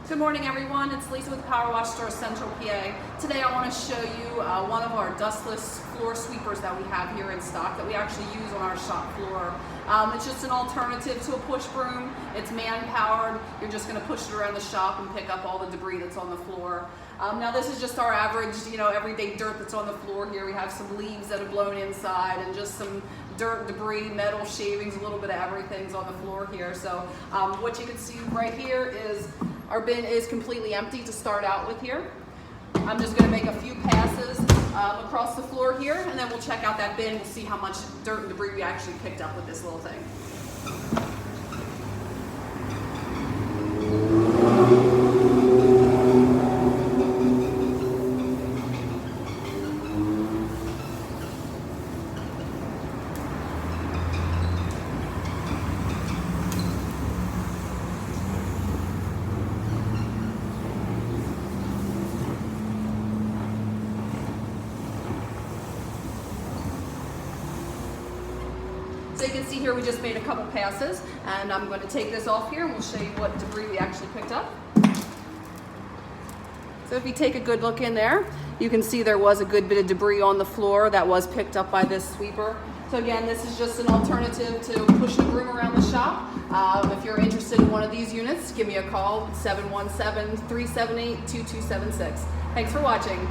Good morning, everyone. It's Lisa with Power Wash Store Central PA. Today I want to show you one of our dustless floor sweepers that we have here in stock that we actually use on our shop floor. It's just an alternative to a push broom. It's man-powered. You're just going to push it around the shop and pick up all the debris that's on the floor. Now this is just our average, everyday dirt that's on the floor here. We have some leaves that have blown inside and just some dirt, debris, metal, shavings, a little bit of everything's on the floor here. So what you can see right here is our bin is completely empty to start out with here. I'm just going to make a few passes across the floor here, and then we'll check out that bin. We'll see how much dirt and debris we actually picked up with this little thing. So you can see here we just made a couple passes, and I'm going to take this off here and we'll show you what debris we actually picked up. So if you take a good look in there, you can see there was a good bit of debris on the floor that was picked up by this sweeper. So again, this is just an alternative to pushing the broom around the shop. If you're interested in one of these units, give me a call, 717-378-2276. Thanks for watching.